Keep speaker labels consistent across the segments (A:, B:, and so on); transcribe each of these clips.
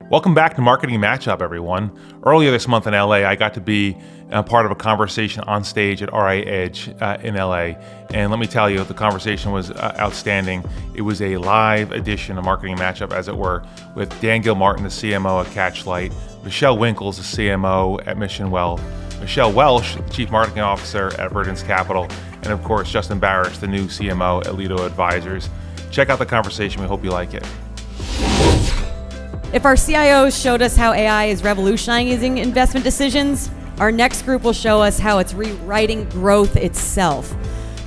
A: Welcome back to Marketing Matchup, everyone. Earlier this month in LA, I got to be part of a conversation on stage at RIA Edge in LA. And let me tell you, the conversation was outstanding. It was a live edition of Marketing Matchup, as it were, with Dan Gilmartin, the CMO of Catchlight, Michele Winkles, the CMO at Mission Wealth, Michele Welsh, the Chief Marketing Officer at Verdence Capital, and of course, Justin Barish, the new CMO at Lido Advisors. Check out the conversation. We hope you like it.
B: If our CIOs showed us how AI is revolutionizing investment decisions, our next group will show us how it's rewriting growth itself.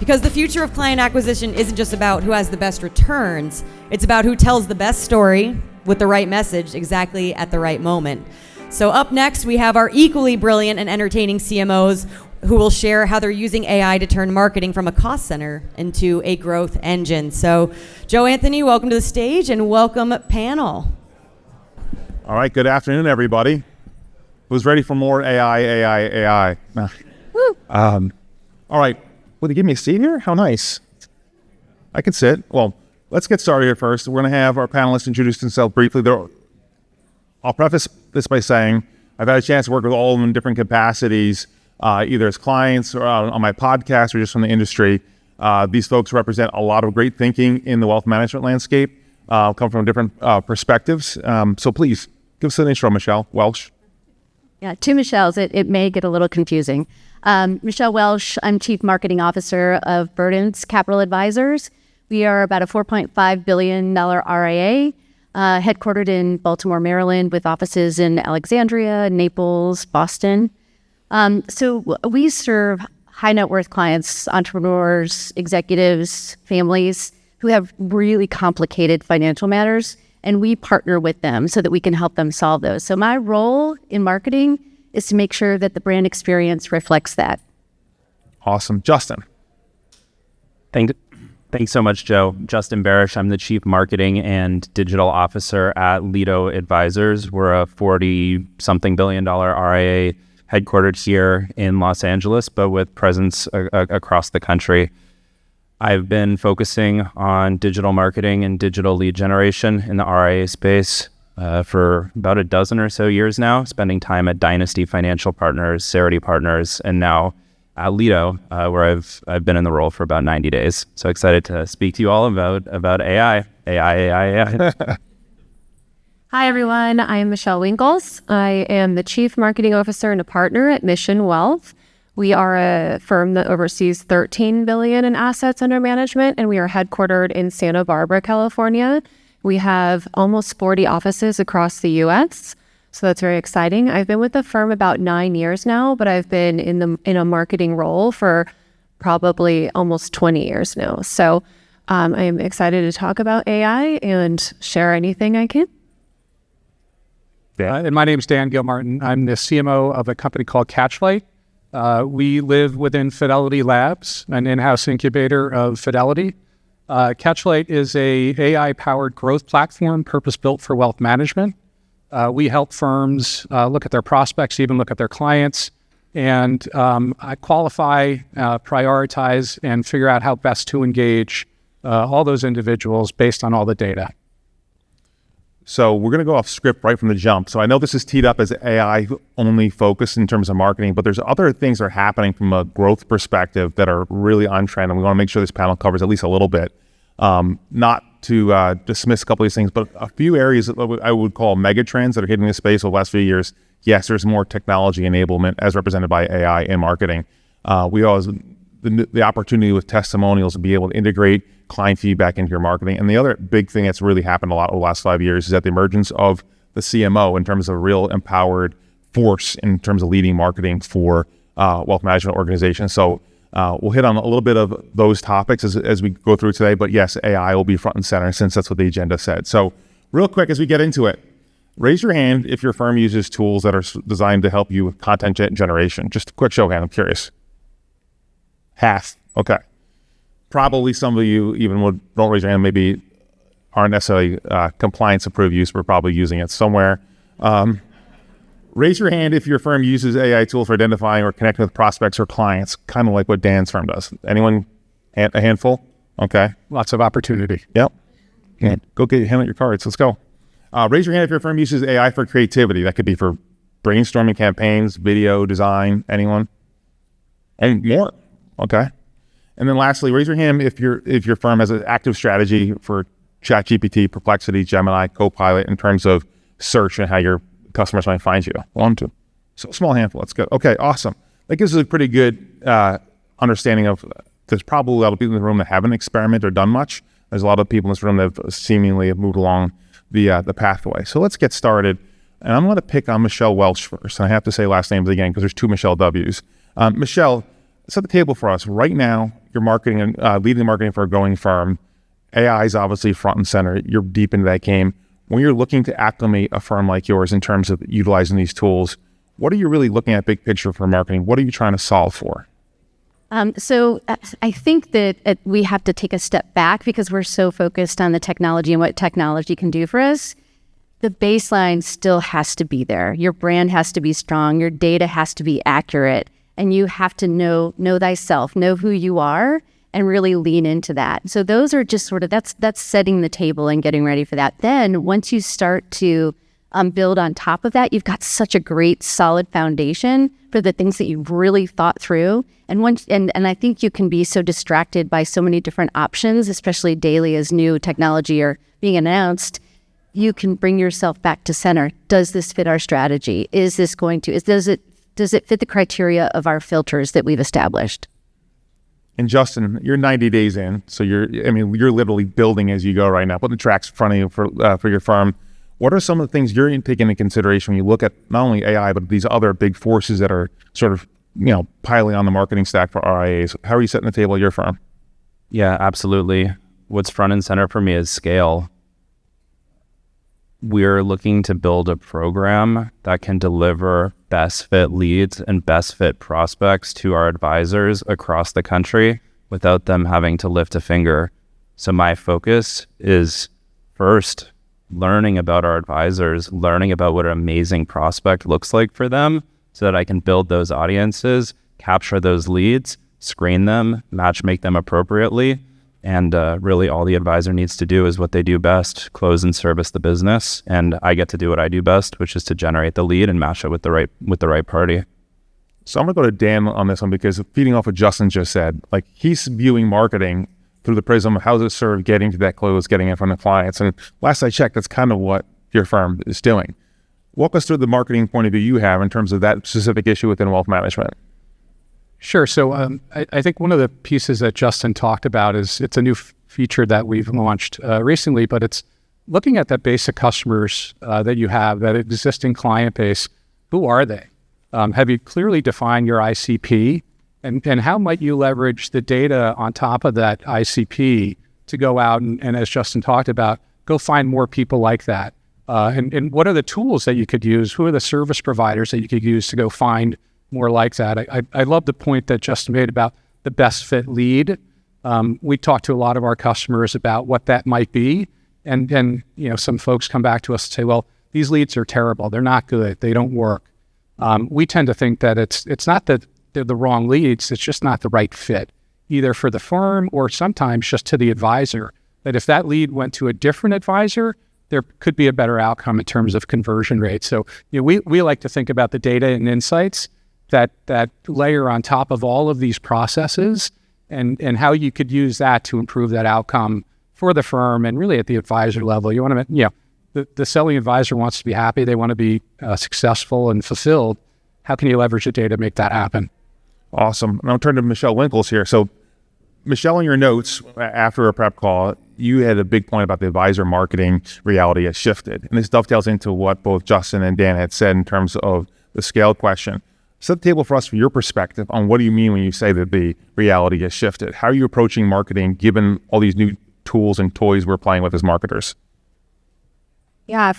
B: Because the future of client acquisition isn't just about who has the best returns, it's about who tells the best story with the right message exactly at the right moment. So up next, we have our equally brilliant and entertaining CMOs who will share how they're using AI to turn marketing from a cost center into a growth engine. So Joe Anthony, welcome to the stage, and welcome panel.
C: All right, good afternoon, everybody. Who's ready for more AI?
B: Woo.
C: All right, will you give me a seat here? How nice. I can sit. Well, let's get started here first. We're going to have our panelists introduce themselves briefly. I'll preface this by saying I've had a chance to work with all of them in different capacities, either as clients or on my podcast or just from the industry. These folks represent a lot of great thinking in the wealth management landscape, come from different perspectives. So please, give us an intro, Michele Welsh.
D: Yeah, two Michelles. It may get a little confusing. Michele Welsh, I'm Chief Marketing Officer of Verdence Capital Advisors. We are about a $4.5 billion RIA, headquartered in Baltimore, Maryland, with offices in Alexandria, Naples, Boston. So we serve high net worth clients, entrepreneurs, executives, families who have really complicated financial matters, and we partner with them so that we can help them solve those. So my role in marketing is to make sure that the brand experience reflects that.
C: Awesome. Justin.
E: Thanks so much, Joe. Justin Barish. I'm the Chief Marketing and Digital Officer at Lido Advisors. We're a $40-something billion RIA headquartered here in Los Angeles, but with presence across the country. I've been focusing on digital marketing and digital lead generation in the RIA space for about a dozen or so years now, spending time at Dynasty Financial Partners, Cerity Partners, and now at Lido, where I've been in the role for about 90 days. So excited to speak to you all about AI.
F: Hi, everyone. I am Michele Winkles. I am the Chief Marketing Officer and a partner at Mission Wealth. We are a firm that oversees $13 billion in assets under management, and we are headquartered in Santa Barbara, California. We have almost 40 offices across the U.S., so that's very exciting. I've been with the firm about 9 years now, but I've been in a marketing role for probably almost 20 years now. So I am excited to talk about AI and share anything I can.
G: And my name is Dan Gilmartin. I'm the CMO of a company called Catchlight. We live within Fidelity Labs, an in-house incubator of Fidelity. Catchlight is a AI-powered growth platform purpose-built for wealth management. We help firms look at their prospects, even look at their clients, and qualify, prioritize, and figure out how best to engage all those individuals based on all the data.
C: So we're going to go off script right from the jump. So I know this is teed up as AI only focused in terms of marketing, but there's other things that are happening from a growth perspective that are really on trend, and we want to make sure this panel covers at least a little bit. Not to dismiss a couple of these things, but a few areas that I would call megatrends that are hitting this space over the last few years. Yes, there's more technology enablement as represented by AI in marketing. We always the opportunity with testimonials to be able to integrate client feedback into your marketing. And the other big thing that's really happened a lot over the last 5 years is that the emergence of the CMO in terms of a real empowered force in terms of leading marketing for wealth management organizations. So we'll hit on a little bit of those topics as we go through today, but yes, AI will be front and center since that's what the agenda said. So real quick as we get into it, raise your hand if your firm uses tools that are designed to help you with content generation. Just a quick show of hand, I'm curious. Half, okay. Probably some of you even don't raise your hand, maybe aren't necessarily compliance approved use, but probably using it somewhere. Raise your hand if your firm uses AI tools for identifying or connecting with prospects or clients, kind of like what Dan's firm does. Anyone? A handful? Okay.
G: Lots of opportunity.
C: Yep. Go handle your cards. Let's go. Raise your hand if your firm uses AI for creativity. That could be for brainstorming campaigns, video, design, anyone? And more. Okay. And then lastly, raise your hand if your firm has an active strategy for ChatGPT, Perplexity, Gemini, Copilot in terms of search and how your customers might find you. 1, 2. So a small handful. That's good. Okay, awesome. That gives us a pretty good understanding of there's probably a lot of people in the room that haven't experimented or done much. There's a lot of people in this room that have seemingly moved along the pathway. So let's get started. And I'm going to pick on Michele Welsh first. And I have to say last names again because there's 2 Michele W's. Michele, set the table for us. Right now, you're marketing and leading the marketing for a growing firm. AI is obviously front and center. You're deep into that game. When you're looking to acclimate a firm like yours in terms of utilizing these tools, what are you really looking at big picture for marketing? What are you trying to solve for?
D: So I think that we have to take a step back because we're so focused on the technology and what technology can do for us. The baseline still has to be there. Your brand has to be strong. Your data has to be accurate. And you have to know thyself, know who you are, and really lean into that. So those are just sort of, that's setting the table and getting ready for that. Then once you start to build on top of that, you've got such a great solid foundation for the things that you've really thought through. And I think you can be so distracted by so many different options, especially daily as new technology are being announced. You can bring yourself back to center. Does this fit our strategy? Is this going to, does it fit the criteria of our filters that we've established?
C: And Justin, you're 90 days in, so you're literally building as you go right now, putting the tracks in front of you for your firm. What are some of the things you're taking into consideration when you look at not only AI, but these other big forces that are sort of, piling on the marketing stack for RIAs? How are you setting the table at your firm?
E: Yeah, absolutely. What's front and center for me is scale. We're looking to build a program that can deliver best fit leads and best fit prospects to our advisors across the country without them having to lift a finger. So my focus is first learning about our advisors, learning about what an amazing prospect looks like for them so that I can build those audiences, capture those leads, screen them, make them appropriately. And really all the advisor needs to do is what they do best, close and service the business. And I get to do what I do best, which is to generate the lead and match it with the right party.
C: So I'm going to go to Dan on this one because feeding off what Justin just said, like he's viewing marketing through the prism of how does it serve getting to that close, getting in front of clients. And last I checked, that's kind of what your firm is doing. Walk us through the marketing point of view you have in terms of that specific issue within wealth management.
G: Sure. So I think one of the pieces that Justin talked about is it's a new feature that we've launched recently, but it's looking at that base of customers that you have, that existing client base. Who are they? Have you clearly defined your ICP? And how might you leverage the data on top of that ICP to go out and as Justin talked about, go find more people like that? And what are the tools that you could use? Who are the service providers that you could use to go find more like that? I love the point that Justin made about the best fit lead. We talk to a lot of our customers about what that might be. And some folks come back to us and say, well, these leads are terrible. They're not good. They don't work. We tend to think that it's not that they're the wrong leads. It's just not the right fit, either for the firm or sometimes just to the advisor. That if that lead went to a different advisor, there could be a better outcome in terms of conversion rate. So we like to think about the data and insights that layer on top of all of these processes and how you could use that to improve that outcome for the firm and really at the advisor level. You want to, the selling advisor wants to be happy. They want to be successful and fulfilled. How can you leverage the data to make that happen?
C: Awesome. And I'll turn to Michele Winkles here. So Michele, in your notes after a prep call, you had a big point about the advisor marketing reality has shifted. And this dovetails into what both Justin and Dan had said in terms of the scale question. Set the table for us from your perspective on what do you mean when you say that the reality has shifted? How are you approaching marketing given all these new tools and toys we're playing with as marketers?
F: Yeah,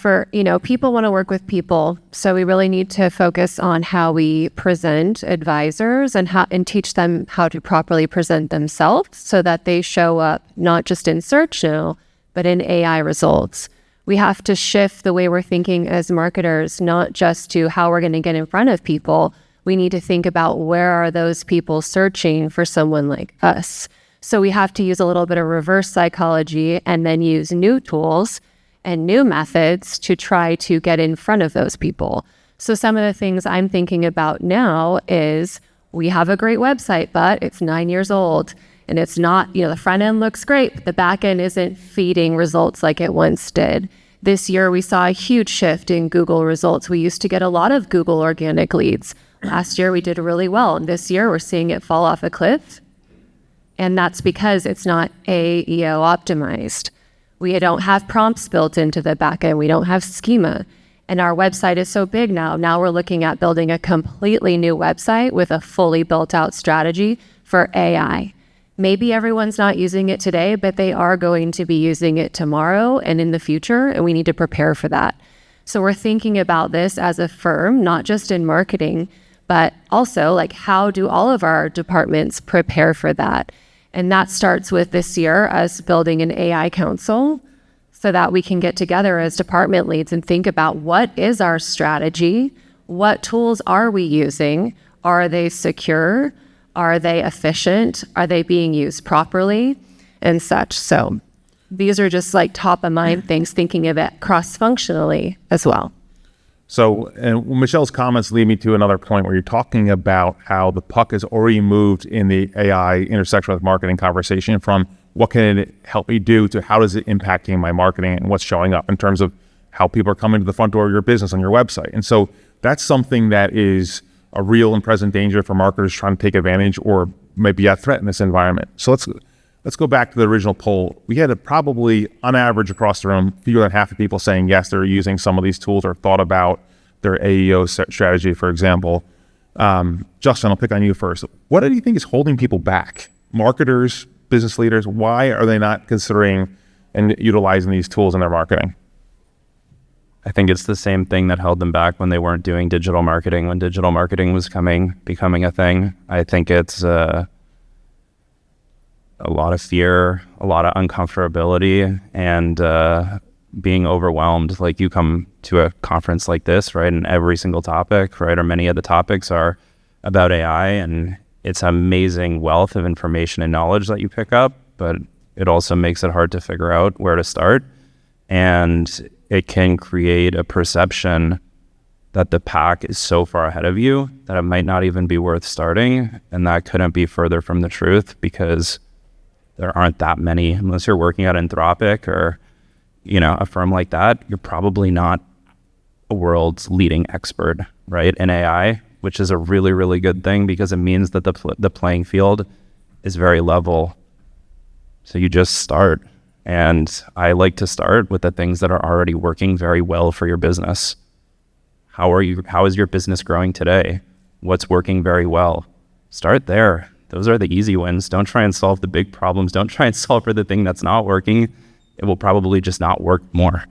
F: people want to work with people. So we really need to focus on how we present advisors and teach them how to properly present themselves so that they show up not just in search now, but in AI results. We have to shift the way we're thinking as marketers, not just to how we're going to get in front of people. We need to think about where are those people searching for someone like us. So we have to use a little bit of reverse psychology and then use new tools. and new methods to try to get in front of those people. So some of the things I'm thinking about now is we have a great website, but it's 9 years old and it's not, the front end looks great, but the back end isn't feeding results like it once did. This year, we saw a huge shift in Google results. We used to get a lot of Google organic leads. Last year, we did really well. And this year, we're seeing it fall off a cliff. And that's because it's not AEO optimized. We don't have prompts built into the backend. We don't have schema. And our website is so big now. Now we're looking at building a completely new website with a fully built out strategy for AI. Maybe everyone's not using it today, but they are going to be using it tomorrow and in the future, and we need to prepare for that. So we're thinking about this as a firm, not just in marketing, but also like how do all of our departments prepare for that? And that starts with this year us building an AI council so that we can get together as department leads and think about what is our strategy? What tools are we using? Are they secure? Are they efficient? Are they being used properly? And such. So these are just like top of mind things, thinking of it cross-functionally as well.
C: So, and Michele's comments lead me to another point where you're talking about how the puck has already moved in the AI intersection with marketing conversation from what can it help me do to how is it impacting my marketing and what's showing up in terms of how people are coming to the front door of your business on your website. And so that's something that is a real and present danger for marketers trying to take advantage or maybe a threat in this environment. So let's go back to the original poll. We had probably, on average across the room, fewer than half the people saying yes, they're using some of these tools or thought about their AEO strategy, for example. Justin, I'll pick on you first. What do you think is holding people back? Marketers, business leaders, why are they not considering and utilizing these tools in their marketing?
E: I think it's the same thing that held them back when they weren't doing digital marketing, when digital marketing was becoming a thing. I think it's a lot of fear, a lot of uncomfortability, and being overwhelmed. Like you come to a conference like this, right, and every single topic, right, or many of the topics are about AI, and it's an amazing wealth of information and knowledge that you pick up, but it also makes it hard to figure out where to start. And it can create a perception that the pack is so far ahead of you that it might not even be worth starting. And that couldn't be further from the truth, because there aren't that many, unless you're working at Anthropic or, a firm like that, you're probably not a world's leading expert, right, in AI, which is a really, really good thing because it means that the playing field is very level. So you just start. And I like to start with the things that are already working very well for your business. How is your business growing today? What's working very well? Start there. Those are the easy wins. Don't try and solve the big problems. Don't try and solve for the thing that's not working. It will probably just not work more.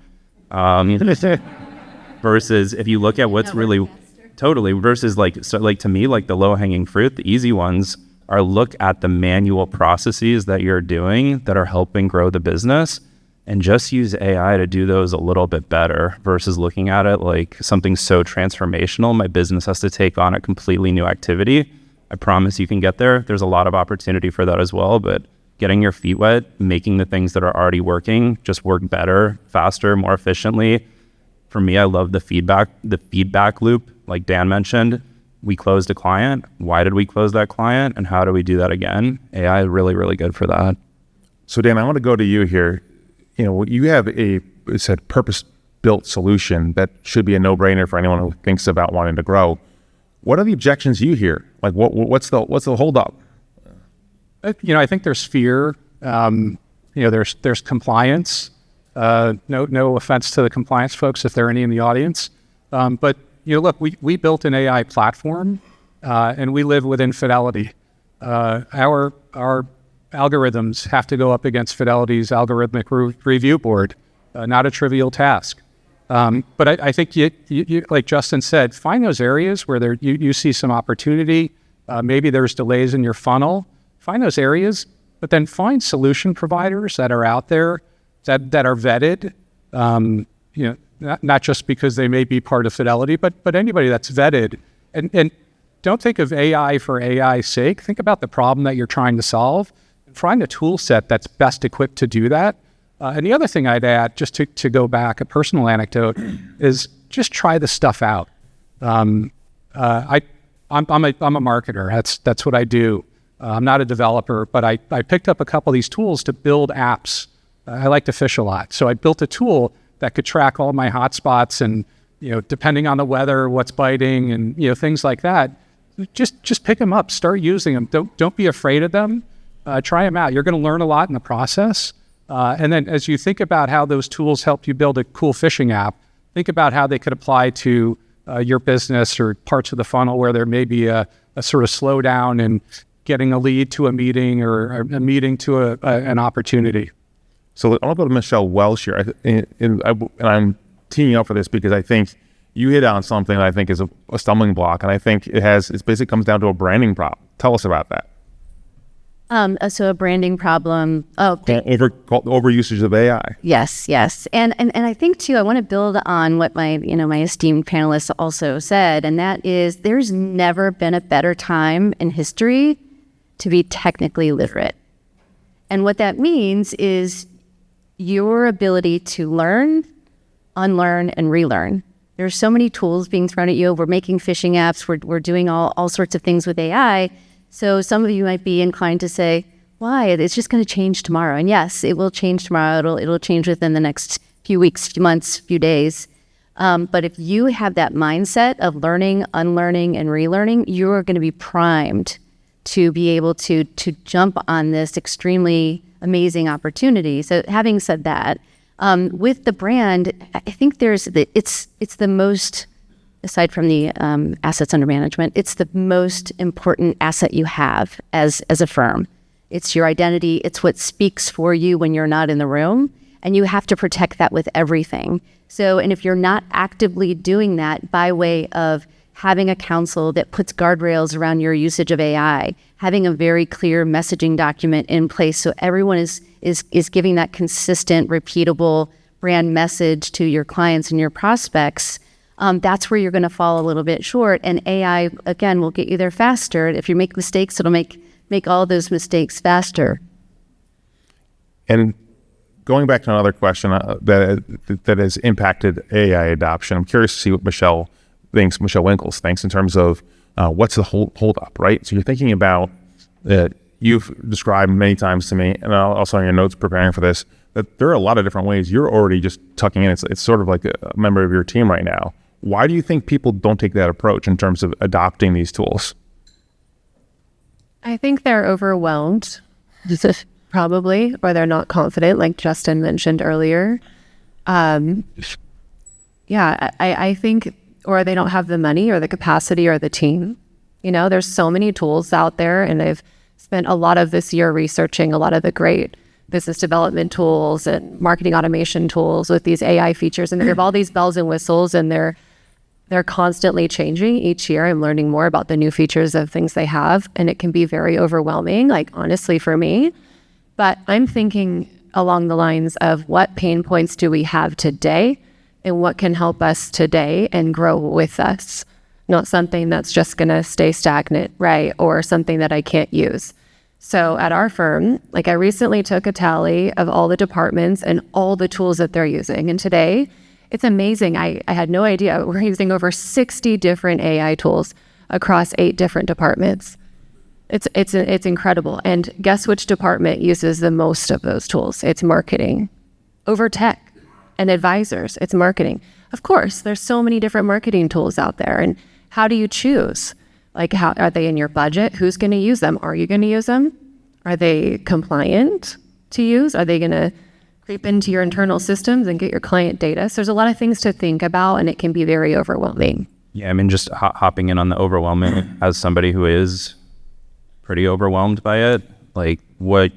E: Versus if you look at what's really totally versus to me, like the low hanging fruit, the easy ones are look at the manual processes that you're doing that are helping grow the business and just use AI to do those a little bit better versus looking at it like something so transformational. My business has to take on a completely new activity. I promise you can get there. There's a lot of opportunity for that as well, but getting your feet wet, making the things that are already working just work better, faster, more efficiently. For me, I love the feedback loop, like Dan mentioned. We closed a client. Why did we close that client? And how do we do that again? AI is really, really good for that.
C: So Dan, I want to go to you here. You have a purpose-built solution that should be a no-brainer for anyone who thinks about wanting to grow. What are the objections you hear? Like what's the holdup?
G: I think there's fear. There's compliance. No offense to the compliance folks if there are any in the audience. But look, we built an AI platform, and we live within Fidelity. Our algorithms have to go up against Fidelity's algorithmic review board. Not a trivial task. But I think you, like Justin said, find those areas where you see some opportunity. Maybe there's delays in your funnel. Find those areas, but then find solution providers that are out there that are vetted. Not just because they may be part of Fidelity, but anybody that's vetted. And don't think of AI for AI's sake. Think about the problem that you're trying to solve and find a tool set that's best equipped to do that. And the other thing I'd add, just to go back, a personal anecdote, is just try the stuff out. I'm a marketer. That's what I do. I'm not a developer, but I picked up a couple of these tools to build apps. I like to fish a lot, so I built a tool that could track all my hotspots and, depending on the weather, what's biting, and things like that. Just pick them up, start using them. Don't be afraid of them. Try them out. You're going to learn a lot in the process. And then as you think about how those tools help you build a cool phishing app, think about how they could apply to your business or parts of the funnel where there may be a sort of slowdown in getting a lead to a meeting or a meeting to an opportunity.
C: So I'll go to Michele Welsh here, and I'm teeing up for this because I think you hit on something that I think is a stumbling block, and I think it basically comes down to a branding problem. Tell us about that.
D: So a branding problem.
C: Over usage of AI.
D: Yes. And I think too, I want to build on what my esteemed panelists also said, and that is there's never been a better time in history to be technically literate. And what that means is your ability to learn, unlearn, and relearn. There's so many tools being thrown at you. We're making phishing apps. We're doing all sorts of things with AI. So some of you might be inclined to say, why? It's just going to change tomorrow. And yes, it will change tomorrow. It'll change within the next few weeks, few months, few days. But if you have that mindset of learning, unlearning, and relearning, you're going to be primed to be able to jump on this extremely amazing opportunity. So having said that, with the brand, I think it's the most, aside from the assets under management, it's the most important asset you have as a firm. It's your identity. It's what speaks for you when you're not in the room, and you have to protect that with everything. So, and if you're not actively doing that by way of having a council that puts guardrails around your usage of AI, having a very clear messaging document in place so everyone is giving that consistent, repeatable brand message to your clients and your prospects, that's where you're going to fall a little bit short. And AI, again, will get you there faster. If you make mistakes, it'll make all those mistakes faster.
C: And going back to another question that has impacted AI adoption, I'm curious to see what Michele Winkles thinks in terms of what's the hold up, right? So you're thinking about you've described many times to me, and also in your notes preparing for this, that there are a lot of different ways you're already just tucking in. It's sort of like a member of your team right now. Why do you think people don't take that approach in terms of adopting these tools?
F: I think they're overwhelmed, probably, or they're not confident, like Justin mentioned earlier. I think, or they don't have the money or the capacity or the team. There's so many tools out there, and I've spent a lot of this year researching a lot of the great business development tools and marketing automation tools with these AI features, and they have all these bells and whistles, and they're constantly changing each year. I'm learning more about the new features of things they have, and it can be very overwhelming, like honestly for me. But I'm thinking along the lines of what pain points do we have today and what can help us today and grow with us, not something that's just going to stay stagnant, right? Or something that I can't use. So at our firm, I recently took a tally of all the departments and all the tools that they're using. And today, it's amazing. I had no idea. We're using over 60 different AI tools across 8 different departments. It's incredible. And guess which department uses the most of those tools? It's marketing. Over tech and advisors, it's marketing. Of course, there's so many different marketing tools out there. And how do you choose? How are they in your budget? Who's going to use them? Are you going to use them? Are they compliant to use? Are they going to creep into your internal systems and get your client data? So there's a lot of things to think about, and it can be very overwhelming.
E: Yeah, just hopping in on the overwhelming as somebody who is pretty overwhelmed by it, what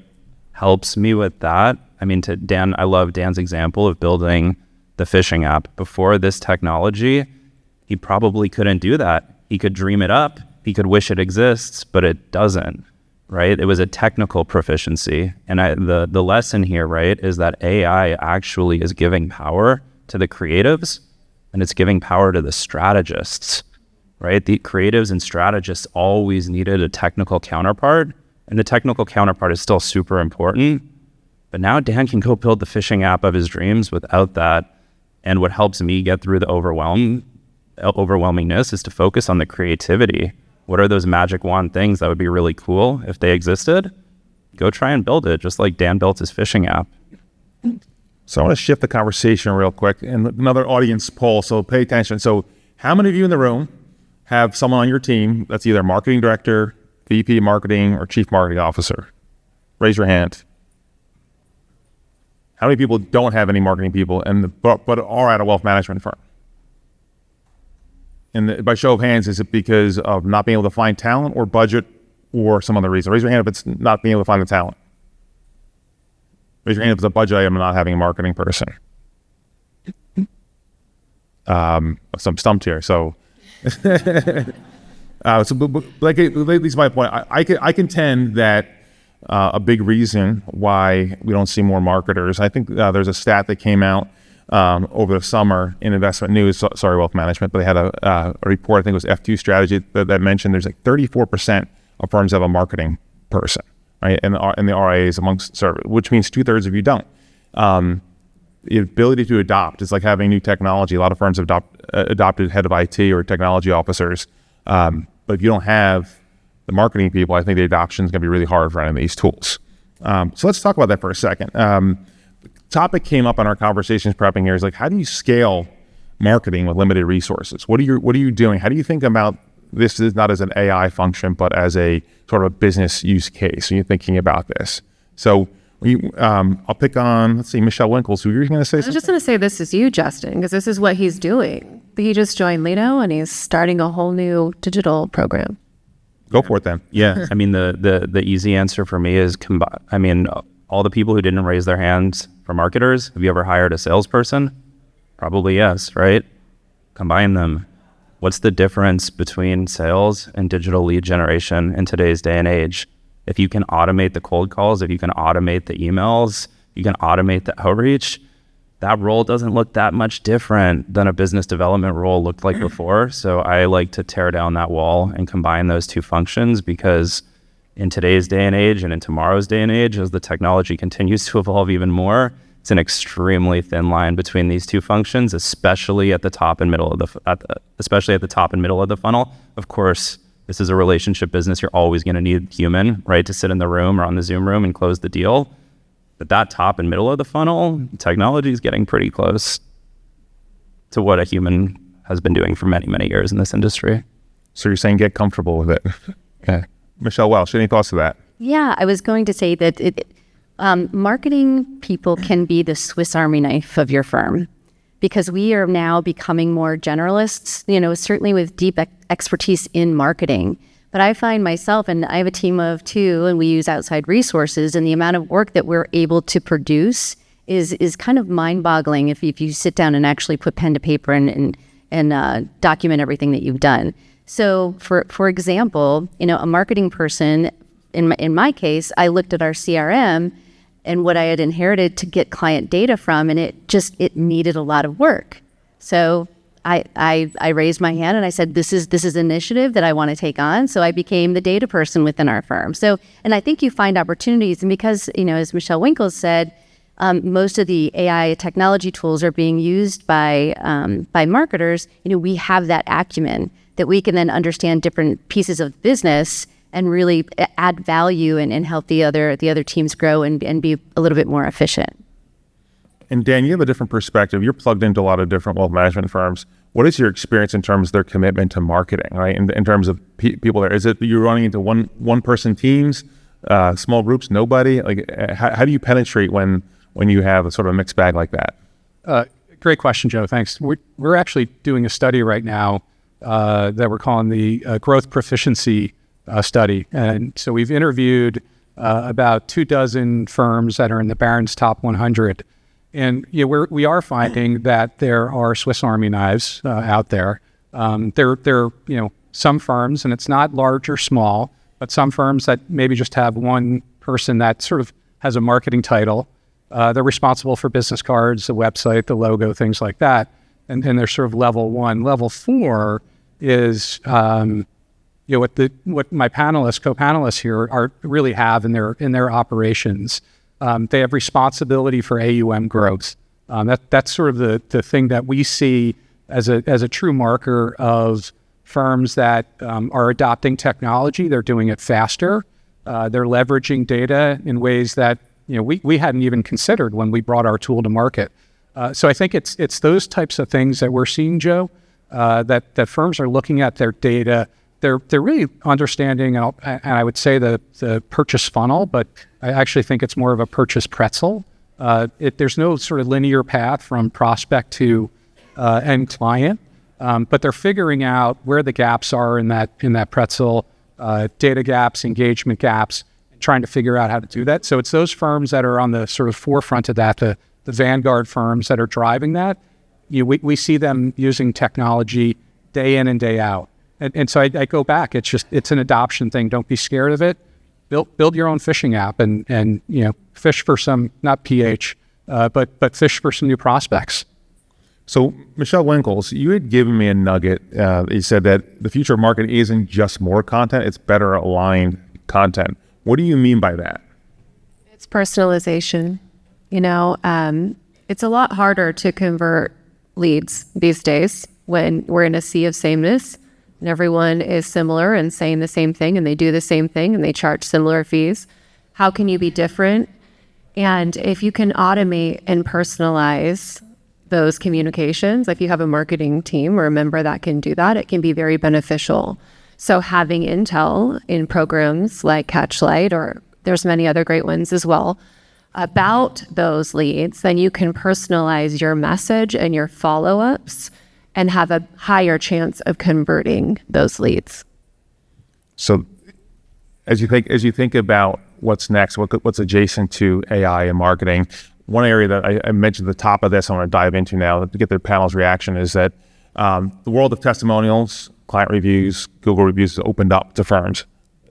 E: helps me with that, to Dan, I love Dan's example of building the phishing app. Before this technology, he probably couldn't do that. He could dream it up, he could wish it exists, but it doesn't, right? It was a technical proficiency. And the lesson here, right, is that AI actually is giving power to the creatives, and it's giving power to the strategists, right? The creatives and strategists always needed a technical counterpart, and the technical counterpart is still super important, But now Dan can go build the fishing app of his dreams without that. And what helps me get through the overwhelmingness is to focus on the creativity. What are those magic wand things that would be really cool if they existed? Go try and build it, just like Dan built his fishing app.
C: So I want to shift the conversation real quick, and another audience poll, so pay attention. So how many of you in the room have someone on your team that's either marketing director, VP marketing, or chief marketing officer? Raise your hand. How many people don't have any marketing people but are at a wealth management firm? And by show of hands, is it because of not being able to find talent or budget or some other reason? Raise your hand if it's not being able to find the talent. Raise your hand if it's a budget item and not having a marketing person. So I'm stumped here. So, like at least my point, I contend that a big reason why we don't see more marketers. I think there's a stat that came out over the summer in investment news, wealth management, but they had a report, I think it was F2 Strategy, that mentioned there's like 34% of firms have a marketing person, right? And the RIAs amongst which means 2/3 of you don't. The ability to adopt is like having new technology. A lot of firms have adopted head of IT or technology officers, but if you don't have the marketing people, I think the adoption is going to be really hard for any of these tools. So let's talk about that for a second. Topic came up in our conversations prepping here is like, how do you scale marketing with limited resources? What are you doing? How do you think about this is not as an AI function, but as a sort of a business use case? Are you thinking about this? So I'll pick on, let's see, Michele Winkles, who you're going to say something?
F: I was just going to say this is you, Justin, because this is what he's doing. He just joined Lido and he's starting a whole new digital program.
C: Go for it then.
E: Yeah, I mean, the easy answer for me is, all the people who didn't raise their hands for marketers, have you ever hired a salesperson? Probably yes, right? Combine them. What's the difference between sales and digital lead generation in today's day and age? If you can automate the cold calls, if you can automate the emails, you can automate the outreach, that role doesn't look that much different than a business development role looked like before. So I like to tear down that wall and combine those two functions, because in today's day and age and in tomorrow's day and age, as the technology continues to evolve even more, it's an extremely thin line between these two functions, especially at the top and middle of the funnel. Of course, this is a relationship business. You're always going to need human, right, to sit in the room or on the Zoom room and close the deal. But that top and middle of the funnel, technology is getting pretty close to what a human has been doing for many, many years in this industry.
C: So you're saying get comfortable with it. Okay. Michele Welsh, any thoughts to that?
D: Yeah, I was going to say that marketing people can be the Swiss Army knife of your firm, because we are now becoming more generalists, certainly with deep expertise in marketing. But I find myself, and I have a team of 2, and we use outside resources, and the amount of work that we're able to produce is kind of mind-boggling if you sit down and actually put pen to paper and document everything that you've done. So for example, a marketing person, in my case, I looked at our CRM and what I had inherited to get client data from, and it needed a lot of work. So I raised my hand and I said, this is an initiative that I want to take on. So I became the data person within our firm. So, and I think you find opportunities, and because, as Michele Winkles said, most of the AI technology tools are being used by marketers. We have that acumen that we can then understand different pieces of business and really add value and help the other teams grow and be a little bit more efficient.
C: And Dan, you have a different perspective. You're plugged into a lot of different wealth management firms. What is your experience in terms of their commitment to marketing, right? In terms of people there, is it you're running into one person teams, small groups, nobody? Like, how do you penetrate when you have a sort of mixed bag like that?
G: Great question, Joe. Thanks. We're actually doing a study right now that we're calling the growth proficiency study. And so we've interviewed about 24 firms that are in the Barron's top 100. And we are finding that there are Swiss Army knives out there. There some firms, and it's not large or small, but some firms that maybe just have one person that sort of has a marketing title. They're responsible for business cards, the website, the logo, things like that. And they're sort of level 1. Level 4 is what my co-panelists here really have in their operations. They have responsibility for AUM growth. That's sort of the thing that we see as a true marker of firms that are adopting technology. They're doing it faster. They're leveraging data in ways that we hadn't even considered when we brought our tool to market. So I think it's those types of things that we're seeing, Joe, that firms are looking at their data. They're really understanding, and I would say the purchase funnel, but I actually think it's more of a purchase pretzel. There's no sort of linear path from prospect to end client, but they're figuring out where the gaps are in that pretzel, data gaps, engagement gaps, and trying to figure out how to do that. So it's those firms that are on the sort of forefront of that, the vanguard firms that are driving that. We see them using technology day in and day out. And so I go back. It's an adoption thing. Don't be scared of it. Build your own phishing app and fish for some, not PH, but fish for some new prospects.
C: So Michele Winkles, you had given me a nugget. You said that the future of marketing isn't just more content; it's better aligned content. What do you mean by that?
F: It's personalization. It's a lot harder to convert leads these days when we're in a sea of sameness. And everyone is similar and saying the same thing, and they do the same thing, and they charge similar fees. How can you be different? And if you can automate and personalize those communications, if you have a marketing team or a member that can do that, it can be very beneficial. So having intel in programs like Catchlight, or there's many other great ones as well, about those leads, then you can personalize your message and your follow-ups and have a higher chance of converting those leads.
C: So as you think about what's next, what's adjacent to AI and marketing, one area that I mentioned at the top of this, I want to dive into now to get the panel's reaction, is that the world of testimonials, client reviews, Google reviews has opened up to firms.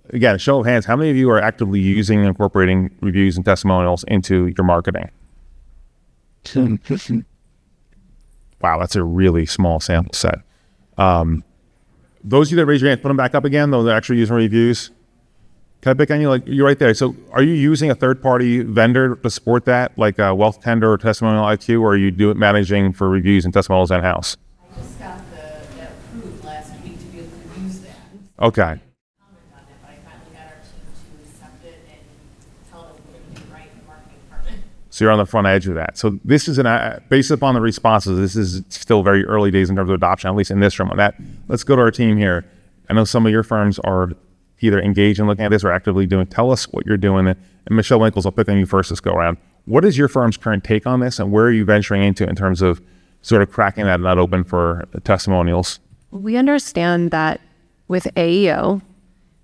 C: Again, show of hands, how many of you are actively using and incorporating reviews and testimonials into your marketing? Wow, that's a really small sample set. Those of you that raise your hand, put them back up again, those that are actually using reviews. Can I pick on you? Like, you're right there. So are you using a third-party vendor to support that, like a Wealth Tender or Testimonial IQ, or are you managing for reviews and testimonials in-house?
B: I just got that approved last week to be able to use that.
C: Okay. So you're on the front edge of that. So this is based upon the responses, this is still very early days in terms of adoption, at least in this room. On that, let's go to our team here. I know some of your firms are either engaged in looking at this or actively doing. Tell us what you're doing. And Michele Winkles, I'll pick on you first this go around. What is your firm's current take on this, and where are you venturing into in terms of sort of cracking that nut open for testimonials?
F: We understand that with AEO,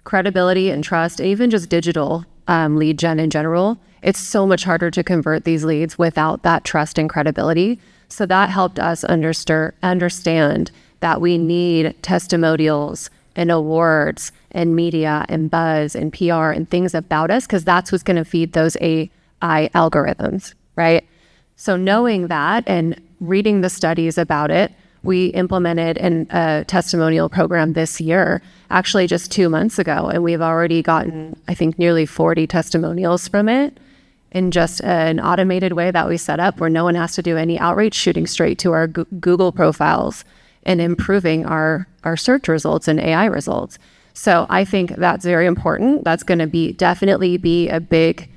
F: credibility and trust, even just digital lead gen in general, it's so much harder to convert these leads without that trust and credibility. So that helped us understand that we need testimonials and awards and media and buzz and PR and things about us, because that's what's going to feed those AI algorithms, right? So knowing that and reading the studies about it, we implemented a testimonial program this year, actually just 2 months ago, and we've already gotten, I think, nearly 40 testimonials from it in just an automated way that we set up, where no one has to do any outreach, shooting straight to our Google profiles and improving our search results and AI results. So I think that's very important. That's going to definitely be a big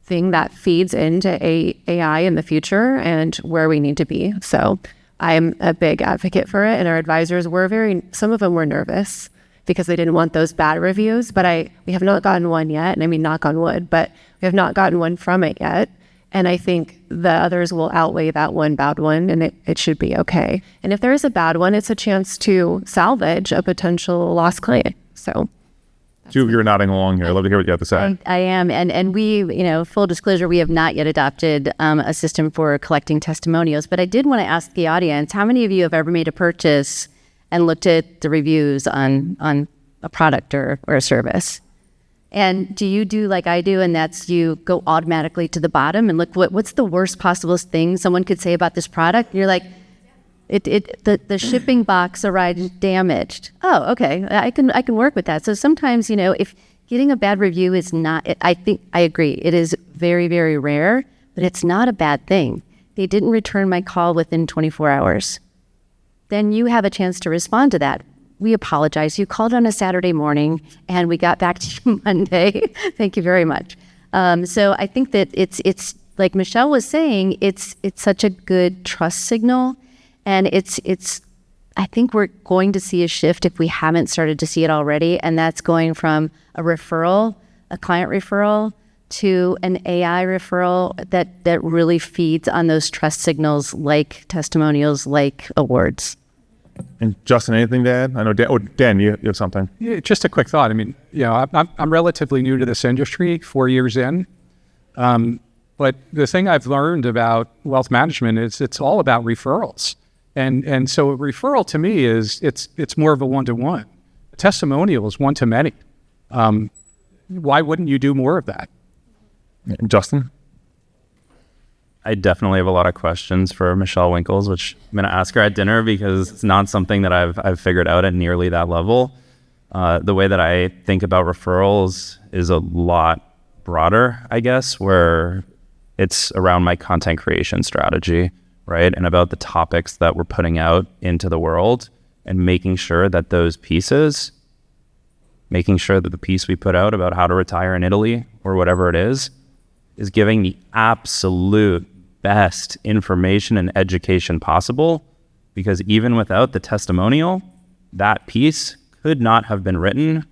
F: thing that feeds into AI in the future and where we need to be. So I'm a big advocate for it, and our advisors some of them were nervous because they didn't want those bad reviews, but we have not gotten one yet, and I mean, knock on wood, but we have not gotten one from it yet. And I think the others will outweigh that one bad one, and it should be okay. And if there is a bad one, it's a chance to salvage a potential lost client. So
C: Two of you are nodding along here. I'd love to hear what you have to say.
D: I am. And we, full disclosure, we have not yet adopted a system for collecting testimonials. But I did want to ask the audience, how many of you have ever made a purchase and looked at the reviews on a product or a service? And do you do like I do, and that's you go automatically to the bottom and look what's the worst possible thing someone could say about this product? And you're like, the shipping box arrived damaged. Oh, okay, I can work with that. So sometimes, if getting a bad review is not, I think I agree, it is very, very rare, but it's not a bad thing. They didn't return my call within 24 hours. Then you have a chance to respond to that. We apologize. You called on a Saturday morning and we got back to you Monday. Thank you very much. So I think that it's like Michele was saying, it's such a good trust signal, and it's I think we're going to see a shift if we haven't started to see it already, and that's going from a referral, a client referral, to an AI referral that really feeds on those trust signals like testimonials, like awards.
C: And Justin, anything to add? I know Dan, you have something.
G: Yeah, just a quick thought. I mean, I'm relatively new to this industry, 4 years in. But the thing I've learned about wealth management is it's all about referrals. And so a referral to me is it's more of a one-to-one. A testimonial is one-to-many. Why wouldn't you do more of that?
C: Justin?
E: I definitely have a lot of questions for Michele Winkles, which I'm going to ask her at dinner because it's not something that I've figured out at nearly that level. The way that I think about referrals is a lot broader, I guess, where it's around my content creation strategy, right? And about the topics that we're putting out into the world and making sure that those pieces, making sure that the piece we put out about how to retire in Italy or whatever it is giving the absolute best information and education possible, because even without the testimonial, that piece could not have been written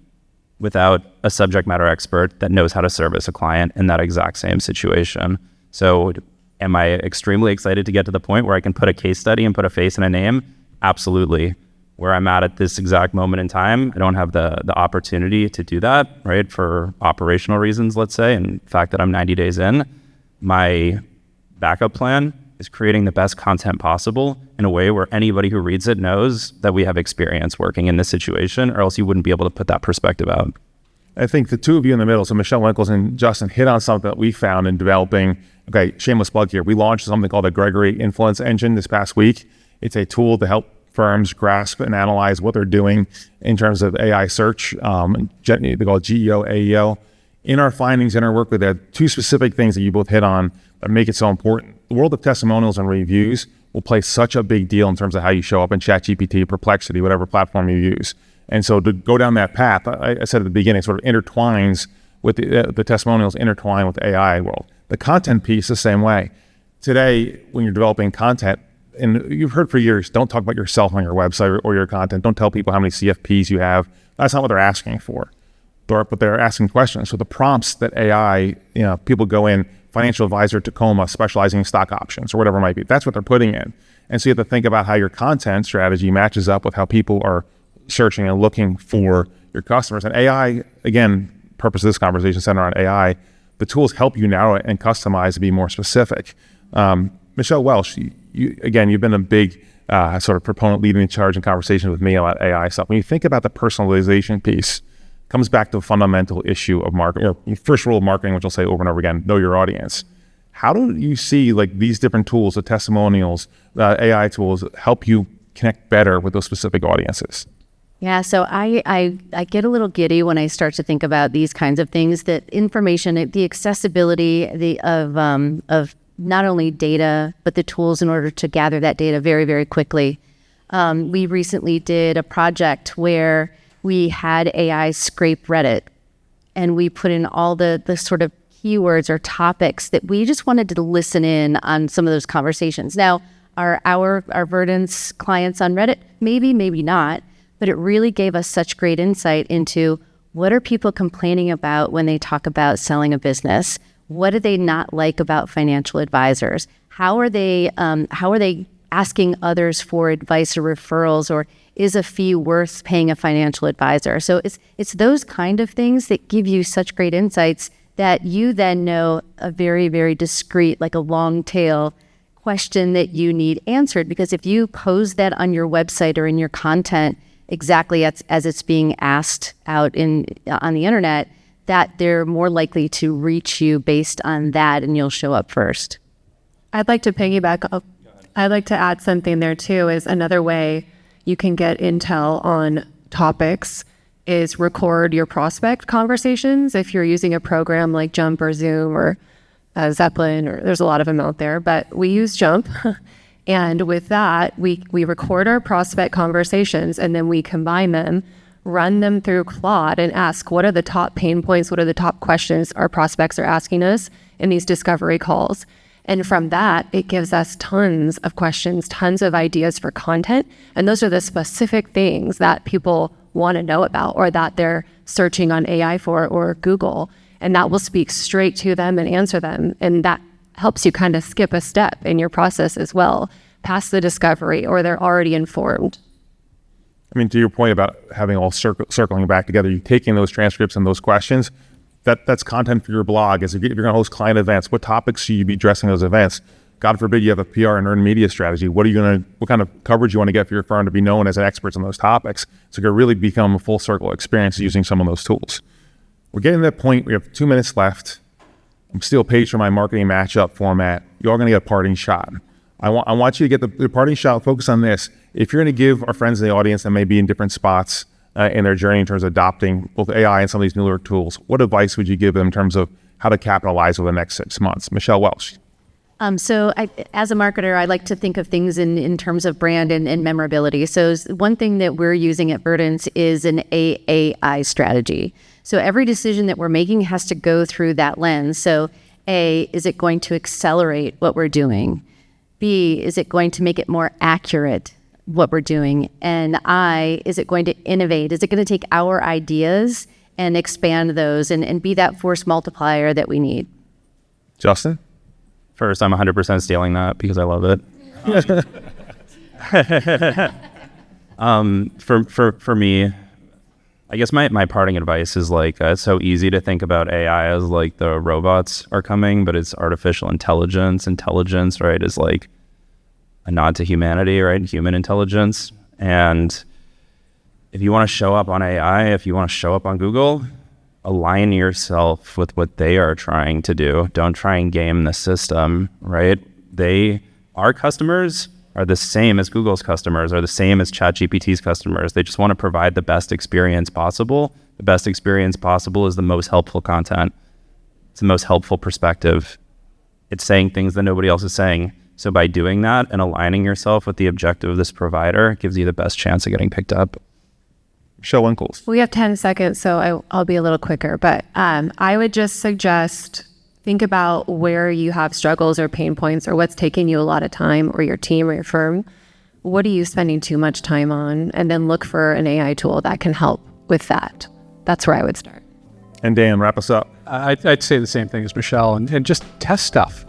E: without a subject matter expert that knows how to service a client in that exact same situation. So am I extremely excited to get to the point where I can put a case study and put a face and a name? Absolutely. Where I'm at this exact moment in time, I don't have the opportunity to do that, right? For operational reasons, let's say, and the fact that I'm 90 days in, my backup plan is creating the best content possible in a way where anybody who reads it knows that we have experience working in this situation, or else you wouldn't be able to put that perspective out.
C: I think the two of you in the middle, so Michele Winkles and Justin, hit on something that we found in developing. Okay, shameless plug here. We launched something called the Gregory Influence Engine this past week. It's a tool to help firms grasp and analyze what they're doing in terms of AI search. They call it GEO, AEO. In our findings, in our work with that, two specific things that you both hit on that make it so important. The world of testimonials and reviews will play such a big deal in terms of how you show up in ChatGPT, Perplexity, whatever platform you use. And so to go down that path, I said at the beginning, sort of intertwines with the testimonials intertwine with the AI world. The content piece the same way. Today, when you're developing content, and you've heard for years, don't talk about yourself on your website or your content. Don't tell people how many CFPs you have. That's not what they're asking for. But they're asking questions. So the prompts that AI, people go in, financial advisor Tacoma specializing in stock options or whatever it might be. That's what they're putting in. And so you have to think about how your content strategy matches up with how people are searching and looking for your customers. And AI, again, purpose of this conversation centered on AI, the tools help you narrow it and customize to be more specific. Michele Welsh, you've been a big sort of proponent leading the charge in conversation with me about AI stuff. When you think about the personalization piece, it comes back to a fundamental issue of marketing, or first rule of marketing, which I'll say over and over again, know your audience. How do you see like these different tools, the testimonials, AI tools, help you connect better with those specific audiences?
D: Yeah, so I get a little giddy when I start to think about these kinds of things, that information, the accessibility of not only data, but the tools in order to gather that data very, very quickly. We recently did a project where we had AI scrape Reddit, and we put in all the sort of keywords or topics that we just wanted to listen in on some of those conversations. Now, are our Verdence clients on Reddit? Maybe, maybe not. But it really gave us such great insight into what are people complaining about when they talk about selling a business? What do they not like about financial advisors? How are they asking others for advice or referrals, or is a fee worth paying a financial advisor? So it's those kind of things that give you such great insights that you then know a very, very discreet, like a long tail question that you need answered. Because if you pose that on your website or in your content exactly as it's being asked out on the internet, that they're more likely to reach you based on that, and you'll show up first.
F: I'd like to piggyback up. I'd like to add something there too, is another way you can get intel on topics is record your prospect conversations. If you're using a program like Jump or Zoom or Zeppelin, or there's a lot of them out there, but we use Jump. And with that, we record our prospect conversations, and then we combine them, run them through Claude, and ask what are the top pain points, what are the top questions our prospects are asking us in these discovery calls. And from that, it gives us tons of questions, tons of ideas for content. And those are the specific things that people want to know about, or that they're searching on AI for, or Google. And that will speak straight to them and answer them. And that helps you kind of skip a step in your process as well, past the discovery, or they're already informed.
C: I mean, to your point about having all circling back together, you taking those transcripts and those questions, that's content for your blog. As if you're going to host client events, what topics should you be addressing those events? God forbid you have a PR and earned media strategy. What kind of coverage you want to get for your firm to be known as experts on those topics? So it could really become a full circle experience using some of those tools. We're getting to that point. We have 2 minutes left. I'm still paged for my marketing matchup format. You're all going to get a parting shot. I want you to get the parting shot. Focus on this. If you're going to give our friends in the audience that may be in different spots in their journey in terms of adopting both AI and some of these newer tools, what advice would you give them in terms of how to capitalize over the next 6 months? Michele Welsh.
D: So as a marketer, I like to think of things in terms of brand and memorability. So one thing that we're using at Verdence is an AAI strategy. So every decision that we're making has to go through that lens. So A, is it going to accelerate what we're doing? B, is it going to make it more accurate what we're doing? And I, is it going to innovate? Is it going to take our ideas and expand those and be that force multiplier that we need?
C: Justin?
E: First, I'm 100% stealing that because I love it. For me, I guess my parting advice is like, it's so easy to think about AI as like the robots are coming, but it's artificial intelligence. Intelligence, right, is like a nod to humanity, right? Human intelligence. And if you want to show up on AI, if you want to show up on Google, align yourself with what they are trying to do. Don't try and game the system, right? Our customers are the same as Google's customers, are the same as ChatGPT's customers. They just want to provide the best experience possible. The best experience possible is the most helpful content. It's the most helpful perspective. It's saying things that nobody else is saying. So by doing that and aligning yourself with the objective of this provider, it gives you the best chance of getting picked up.
C: Michele Winkles.
F: We have 10 seconds, so I'll be a little quicker. But I would just suggest, think about where you have struggles or pain points, or what's taking you a lot of time, or your team or your firm. What are you spending too much time on? And then look for an AI tool that can help with that. That's where I would start.
C: And Dan, wrap us up.
G: I'd say the same thing as Michele, and just test stuff.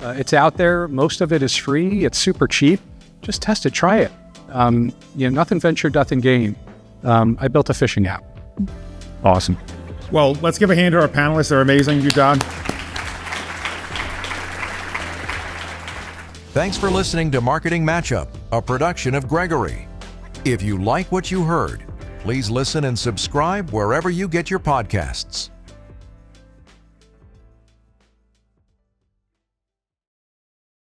G: It's out there. Most of it is free. It's super cheap. Just test it. Try it. Nothing ventured, nothing gained. I built a phishing app.
C: Awesome. Well, let's give a hand to our panelists. They're amazing. Good job.
H: Thanks for listening to Marketing Matchup, a production of Gregory. If you like what you heard, please listen and subscribe wherever you get your podcasts.